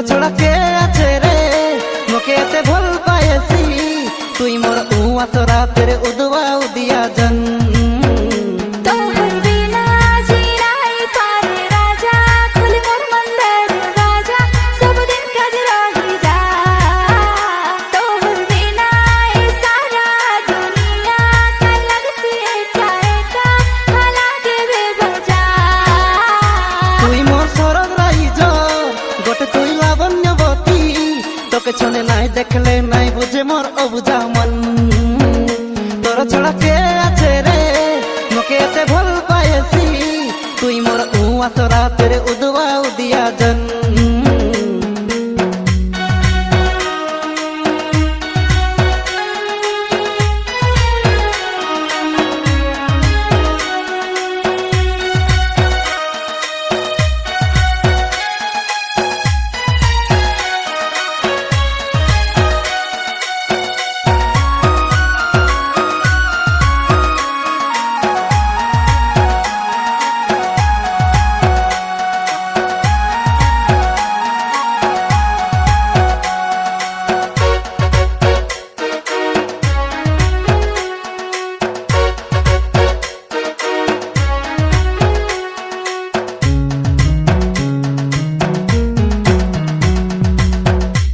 ছড়া কে আছে রে মোকে এতে ভুল পাইছি তুই মোর উয়াতো রাতের উদবা উদিয়া জন ছনে নাই দেখলে নাই বুঝে মোর অবুঝা মন তোর ছড়া কে আছে রে মোকে এতে ভুল পাইছি তুই মোর উয়াতো রাতের উদবা উদিয়া জন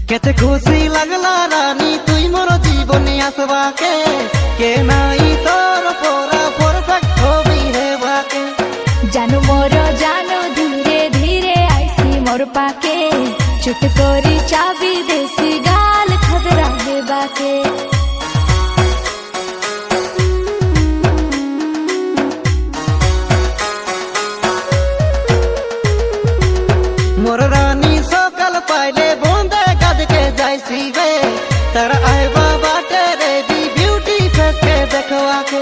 কেতে খুশি লাগলা রানী তুই মোর জীবনে আসবাকে কে নাই তোর পোরা পারফেক্ট হবি হেবাকে জানো মোর জানো ধীরে ধীরে আইসি মোর পাকে চুপ করি চাবি দেশি গাল খদরা হেবাকে মোর রানী সকাল পাইলে বন্ধে কাঁদকে যাইছি গে তারা আইবা বাটে রেডি বিউটি ফেস के देखवा के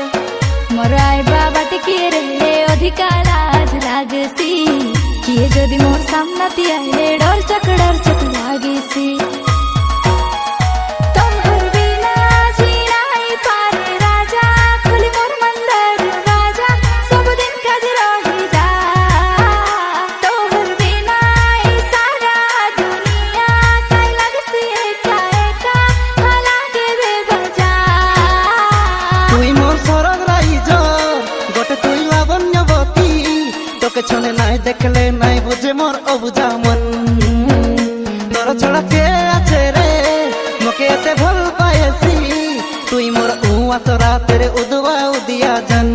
मोर आइबा बाटे किए रे अधिका लाज लागसी किए जदि मोर सामना ती आइले डर चक लागीसी ছনে নাই দেখলে নাই বুঝে মোর অবুঝা মন তোর ছড়া কে আছে রে মোকে এতে ভুল পাইছি তুই মোর উয়াতো রাতের উদবা উদিয়া জন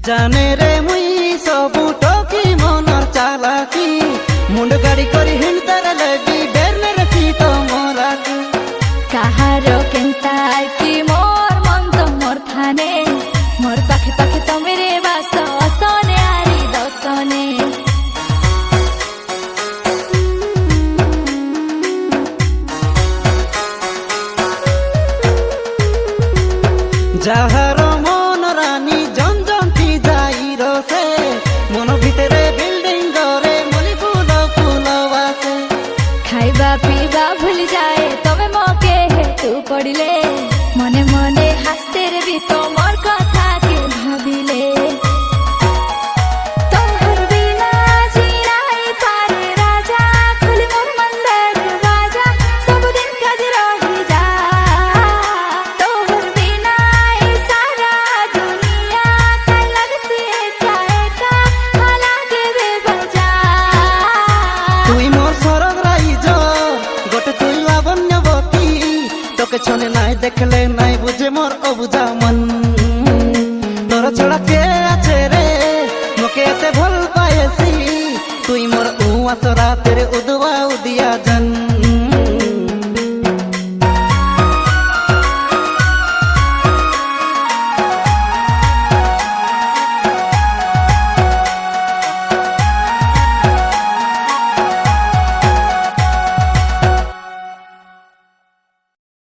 জানে রে মুই সবু টকি মনর চালাকি মুন্ড গাড়ি করি হিন্দার লাগি বেরনে রাখি তো মোরাকি কাহারো কেন্তা কি মোর মন তো মোর থানে মোর পাখে পাখে তো মেরে বাস অসনে আরি দসনে যাহার মন রানী জঞ্জন্তি যাই রসে মন ভিতরে বিল্ডিং গড়ে মলি ফুল ফুল বাসে খাইবা পিবা ভুল যায় তবে মকে হেতু পড়িলে মনে মনে হাসতে রে বি তোমার কথা কে ভাবিলে ছনে নাই দেখলে নাই বুঝে মোর অবুঝা মন তোর ছড়া কে আছে রে মোকে এতে ভুল পাইছি তুই মোর উয়াতো রাতের উদবা উদিয়া জন